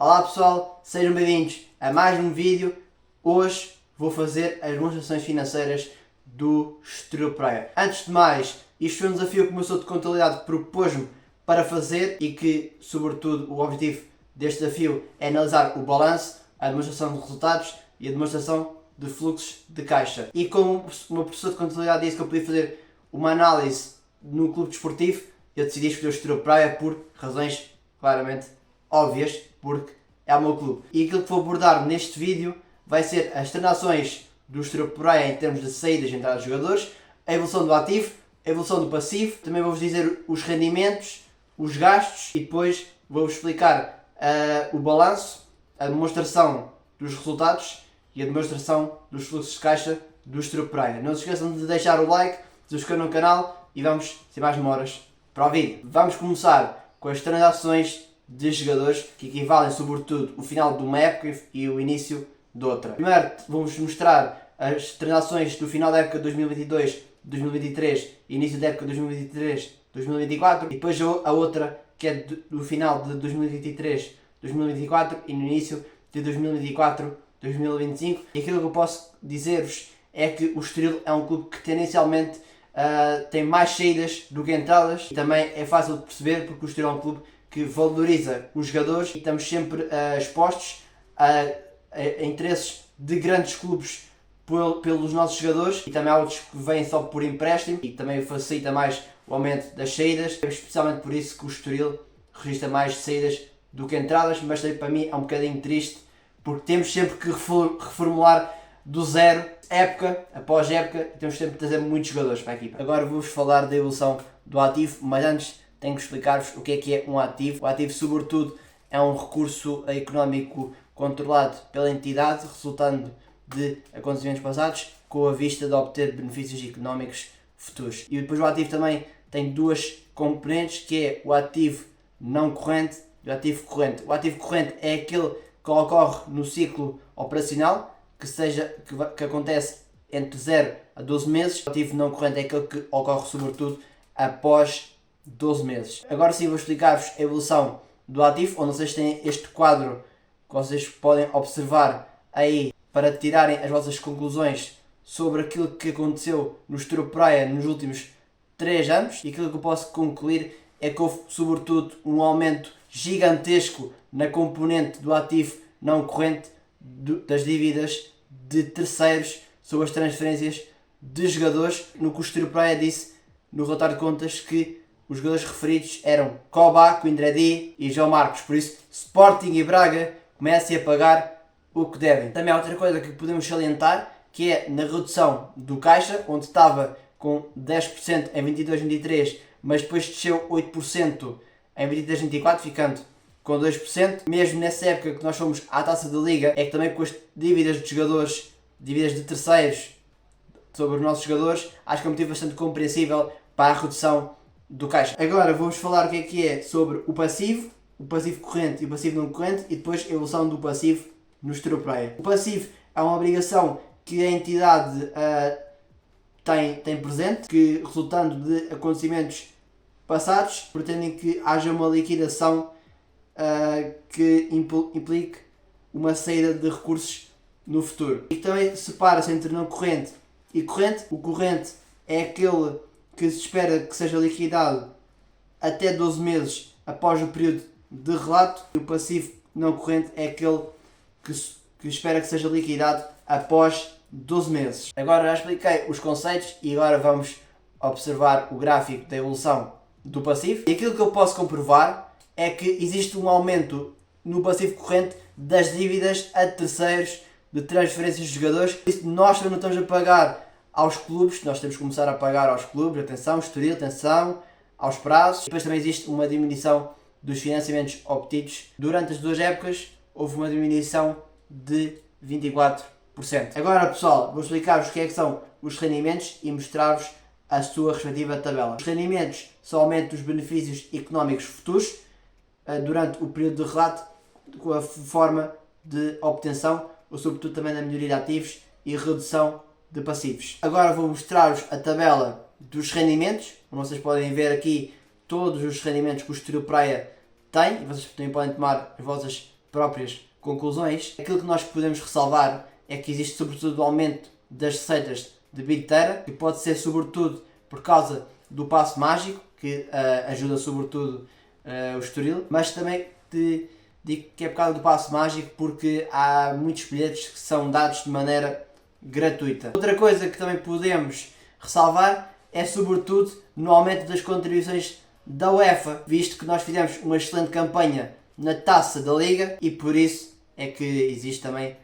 Olá pessoal, sejam bem-vindos a mais um vídeo. Hoje vou fazer as demonstrações financeiras do Estoril Praia. Antes de mais, isto foi um desafio que o meu Conselho de Contabilidade propôs-me para fazer e que, sobretudo, o objetivo deste desafio é analisar o balanço, a demonstração de resultados e a demonstração de fluxos de caixa. E como o meu professor de Contabilidade disse que eu podia fazer uma análise no clube desportivo, eu decidi escolher o Estoril Praia por razões claramente óbvias, porque é o meu clube. E aquilo que vou abordar neste vídeo vai ser as transações do Estoril Praia em termos de saídas e entradas de jogadores, a evolução do ativo, a evolução do passivo, também vou-vos dizer os rendimentos, os gastos e depois vou-vos explicar o balanço, a demonstração dos resultados e a demonstração dos fluxos de caixa do Estoril Praia. Não se esqueçam de deixar o like, de subscrever no canal e vamos, sem mais demoras, para o vídeo. Vamos começar com as transações de jogadores que equivalem sobretudo o final de uma época e o início de outra. Primeiro vamos mostrar as transações do final da época 2022-2023 e início da época 2023-2024 e depois a outra que é do final de 2023-2024 e no início de 2024-2025. E aquilo que eu posso dizer-vos é que o Estoril é um clube que tendencialmente tem mais saídas do que entradas e também é fácil de perceber porque o Estoril é um clube que valoriza os jogadores e estamos sempre expostos a interesses de grandes clubes pelos nossos jogadores e também há outros que vêm só por empréstimo e também facilita mais o aumento das saídas. É especialmente por isso que o Estoril registra mais saídas do que entradas, mas para mim é um bocadinho triste porque temos sempre que reformular do zero, época após época, e temos sempre que trazer muitos jogadores para a equipa. Agora vou-vos falar da evolução do ativo, mas antes tenho que explicar-vos o que é um ativo. O ativo, sobretudo, é um recurso económico controlado pela entidade, resultando de acontecimentos passados, com a vista de obter benefícios económicos futuros. E depois o ativo também tem duas componentes, que é o ativo não corrente e o ativo corrente. O ativo corrente é aquele que ocorre no ciclo operacional, que acontece entre 0 a 12 meses. O ativo não corrente é aquele que ocorre sobretudo após 12 meses. Agora sim vou explicar-vos a evolução do ativo, onde vocês têm este quadro que vocês podem observar aí para tirarem as vossas conclusões sobre aquilo que aconteceu no Estoril Praia nos últimos 3 anos. E aquilo que eu posso concluir é que houve sobretudo um aumento gigantesco na componente do ativo não corrente das dívidas de terceiros sobre as transferências de jogadores, no que o Estoril Praia disse no relatório de contas que os jogadores referidos eram Coba, Coindredi e João Marcos. Por isso, Sporting e Braga comecem a pagar o que devem. Também há outra coisa que podemos salientar, que é na redução do caixa, onde estava com 10% em 22-23, mas depois desceu 8% em 23-24, ficando com 2%. Mesmo nessa época que nós fomos à Taça da Liga, é que também com as dívidas de jogadores, dívidas de terceiros sobre os nossos jogadores, acho que é um motivo bastante compreensível para a redução do caixa. Agora vamos falar o que é sobre o passivo corrente e o passivo não corrente e depois a evolução do passivo no Estoril Praia. O passivo é uma obrigação que a entidade tem presente, que resultando de acontecimentos passados pretendem que haja uma liquidação que implique uma saída de recursos no futuro. E também separa-se entre não corrente e corrente. O corrente é aquele que se espera que seja liquidado até 12 meses após o período de relato. E o passivo não corrente é aquele que espera que seja liquidado após 12 meses. Agora já expliquei os conceitos e agora vamos observar o gráfico da evolução do passivo. E aquilo que eu posso comprovar é que existe um aumento no passivo corrente das dívidas a terceiros de transferências de jogadores. Isso nós não estamos a pagar aos clubes, nós temos que começar a pagar aos clubes, atenção, Estoril, atenção, aos prazos. Depois também existe uma diminuição dos financiamentos obtidos. Durante as duas épocas houve uma diminuição de 24%. Agora pessoal, vou explicar-vos o que são os rendimentos e mostrar-vos a sua respectiva tabela. Os rendimentos são o aumento dos benefícios económicos futuros durante o período de relato, com a forma de obtenção ou sobretudo também da melhoria de ativos e redução de passivos. Agora vou mostrar-vos a tabela dos rendimentos, como vocês podem ver aqui todos os rendimentos que o Estoril Praia tem, e vocês também podem tomar as vossas próprias conclusões. Aquilo que nós podemos ressalvar é que existe sobretudo o aumento das receitas de bilheteira, que pode ser sobretudo por causa do passe mágico, que ajuda sobretudo o Estoril, mas também digo que é por causa do passe mágico porque há muitos bilhetes que são dados de maneira gratuita. Outra coisa que também podemos ressalvar é sobretudo no aumento das contribuições da UEFA, visto que nós fizemos uma excelente campanha na Taça da Liga e por isso é que existe também,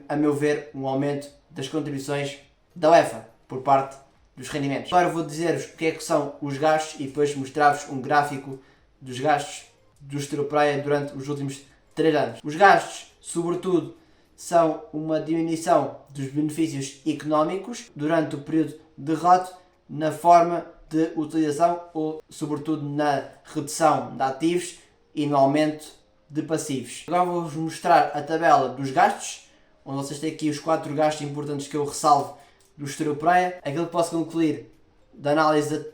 a meu ver, um aumento das contribuições da UEFA por parte dos rendimentos. Agora vou dizer-vos o que é que são os gastos e depois mostrar-vos um gráfico dos gastos do Estoril Praia durante os últimos 3 anos. Os gastos, sobretudo, são uma diminuição dos benefícios económicos durante o período de rato na forma de utilização ou, sobretudo, na redução de ativos e no aumento de passivos. Agora vou-vos mostrar a tabela dos gastos, onde vocês têm aqui os 4 gastos importantes que eu ressalvo do Estoril Praia. Aquilo que posso concluir da análise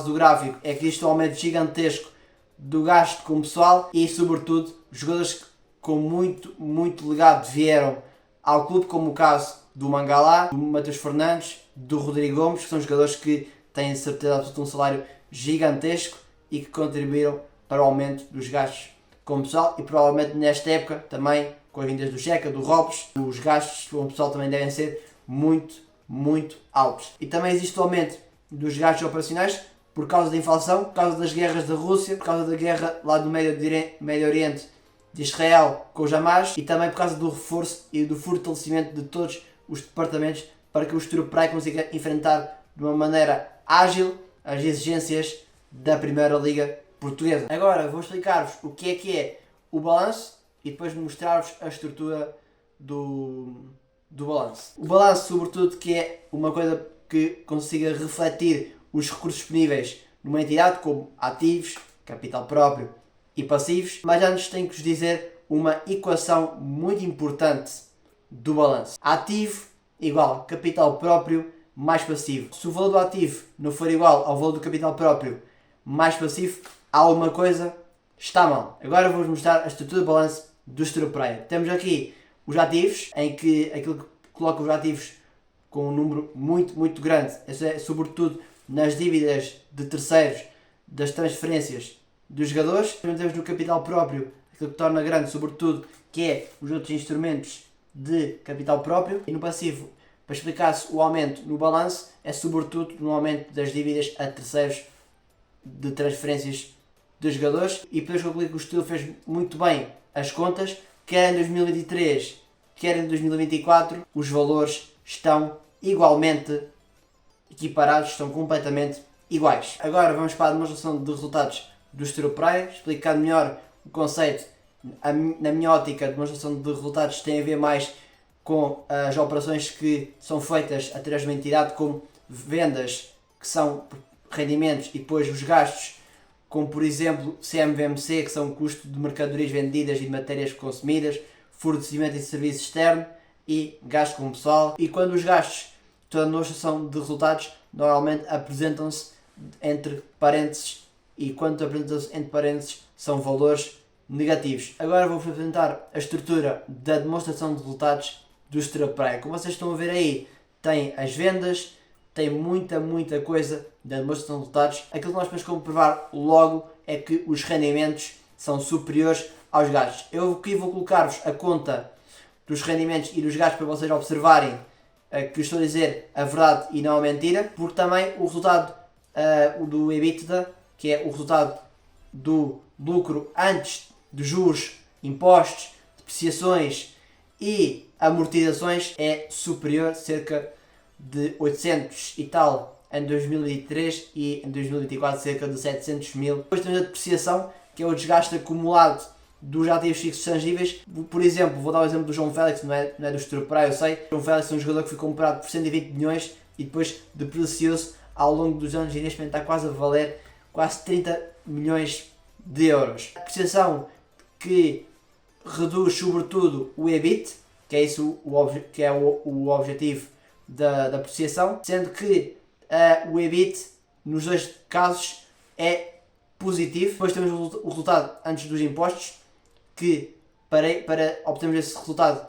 do gráfico é que existe um aumento gigantesco do gasto com o pessoal e, sobretudo, jogadores com muito legado vieram ao clube, como o caso do Mangalá, do Matheus Fernandes, do Rodrigo Gomes, que são jogadores que têm certeza absoluta um salário gigantesco e que contribuíram para o aumento dos gastos com o pessoal e provavelmente nesta época também com as vindas do Checa, do Robes, os gastos com o pessoal também devem ser muito altos. E também existe o aumento dos gastos operacionais por causa da inflação, por causa das guerras da Rússia, por causa da guerra lá do Médio Oriente de Israel com os Hamas e também por causa do reforço e do fortalecimento de todos os departamentos para que o Estoril Praia consiga enfrentar de uma maneira ágil as exigências da Primeira Liga Portuguesa. Agora vou explicar-vos o que é o balanço e depois mostrar-vos a estrutura do balanço. O balanço, sobretudo, que é uma coisa que consiga refletir os recursos disponíveis numa entidade como ativos, capital próprio e passivos, mas antes tenho que vos dizer uma equação muito importante do balanço. Ativo igual capital próprio mais passivo. Se o valor do ativo não for igual ao valor do capital próprio mais passivo, alguma coisa está mal. Agora vou-vos mostrar a estrutura de balanço do Estoril Praia. Temos aqui os ativos, em que aquilo que coloca os ativos com um número muito grande, é sobretudo nas dívidas de terceiros, das transferências dos jogadores. Também temos no capital próprio aquilo que torna grande, sobretudo, que é os outros instrumentos de capital próprio. E no passivo, para explicar-se o aumento no balanço, é sobretudo no aumento das dívidas a terceiros de transferências dos jogadores. E depois concluir que o Estoril fez muito bem as contas, quer em 2023, quer em 2024, os valores estão igualmente equiparados, estão completamente iguais. Agora vamos para a demonstração de resultados do Estoril Praia, explicando melhor o conceito. Na minha ótica, a demonstração de resultados tem a ver mais com as operações que são feitas através de uma entidade, como vendas, que são rendimentos, e depois os gastos, como por exemplo CMVMC, que são custo de mercadorias vendidas e de matérias consumidas, fornecimento de serviço externo e gasto com o pessoal. E quando os gastos estão na demonstração de resultados, normalmente apresentam-se entre parênteses, e quando apresentam-se entre parênteses são valores negativos. Agora vou-vos apresentar a estrutura da demonstração de resultados do Estoril Praia. Como vocês estão a ver aí, tem as vendas, tem muita coisa da demonstração de resultados. Aquilo que nós podemos comprovar logo é que os rendimentos são superiores aos gastos. Eu aqui vou colocar-vos a conta dos rendimentos e dos gastos para vocês observarem que estou a dizer a verdade e não a mentira, porque também o resultado do EBITDA, que é o resultado do lucro antes de juros, impostos, depreciações e amortizações, é superior, cerca de 800 e tal em 2023 e em 2024 cerca de 700 mil. Depois temos a depreciação, que é o desgaste acumulado dos ativos fixos tangíveis. Por exemplo, vou dar o exemplo do João Félix, não é do Estoril Praia, eu sei. O João Félix é um jogador que foi comprado por 120 milhões e depois depreciou-se ao longo dos anos e neste momento está quase a valer quase 30 milhões de euros. A depreciação que reduz sobretudo o EBIT, que é isso que é o objetivo da depreciação, sendo que o EBIT nos dois casos é positivo. Depois temos o resultado antes dos impostos, que para obtermos esse resultado,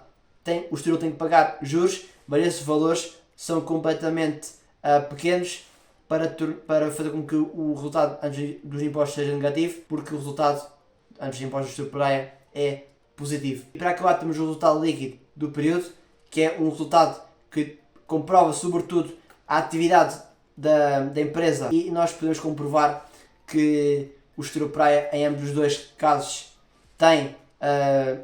o Estoril tem que pagar juros, mas esses valores são completamente pequenos para fazer com que o resultado antes dos impostos seja negativo, porque o resultado antes dos impostos do Estoril Praia é positivo. E para acabar temos o resultado líquido do período, que é um resultado que comprova sobretudo a atividade da empresa, e nós podemos comprovar que o Estoril Praia em ambos os dois casos tem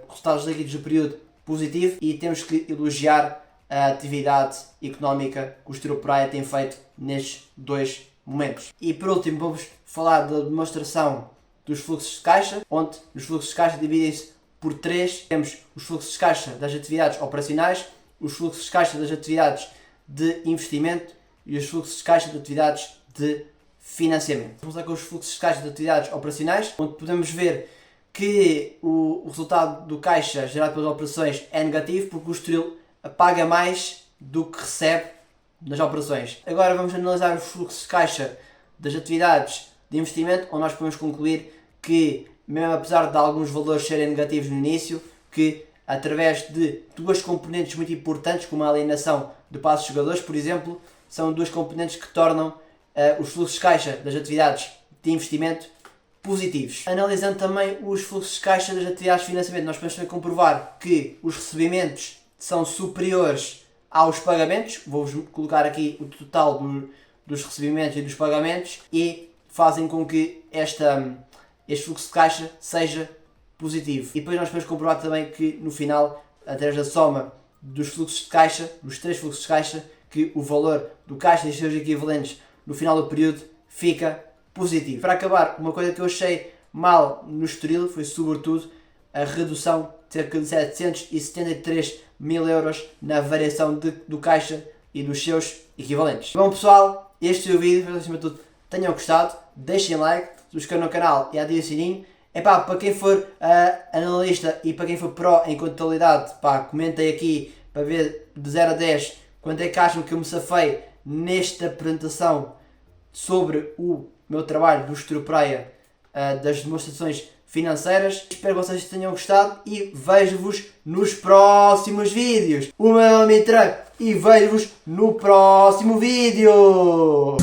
resultados líquidos do período positivo, e temos que elogiar a atividade económica que o Estoril Praia tem feito nestes dois momentos. E por último vamos falar da demonstração dos fluxos de caixa, onde os fluxos de caixa dividem-se por três. Temos os fluxos de caixa das atividades operacionais, os fluxos de caixa das atividades de investimento e os fluxos de caixa de atividades de financiamento. Vamos lá com os fluxos de caixa de atividades operacionais, onde podemos ver que o resultado do caixa gerado pelas operações é negativo, porque o Estoril paga mais do que recebe nas operações. Agora vamos analisar os fluxos de caixa das atividades de investimento, onde nós podemos concluir que, mesmo apesar de alguns valores serem negativos no início, que através de duas componentes muito importantes, como a alienação de passos de jogadores, por exemplo, são duas componentes que tornam os fluxos de caixa das atividades de investimento positivos. Analisando também os fluxos de caixa das atividades de financiamento, nós podemos também comprovar que os recebimentos são superiores aos pagamentos. Vou-vos colocar aqui o total dos recebimentos e dos pagamentos, e fazem com que este fluxo de caixa seja positivo. E depois nós podemos comprovar também que no final, através da soma dos fluxos de caixa, dos três fluxos de caixa, que o valor do caixa e dos seus equivalentes no final do período fica positivo. Para acabar, uma coisa que eu achei mal no Estoril foi sobretudo a redução de cerca de 773 mil euros na variação do caixa e dos seus equivalentes. Bom pessoal, este é o vídeo, espero que acima de tudo tenham gostado, deixem like, subscrevam no canal e ativem o sininho. Epá, para quem for analista e para quem for pró em contabilidade, pá, comentem aqui para ver de 0 a 10 quanto é que acham que eu me safei nesta apresentação sobre o meu trabalho do Estoril Praia, das demonstrações financeiras. Espero que vocês tenham gostado e vejo-vos nos próximos vídeos. O meu nome é Truck e vejo-vos no próximo vídeo.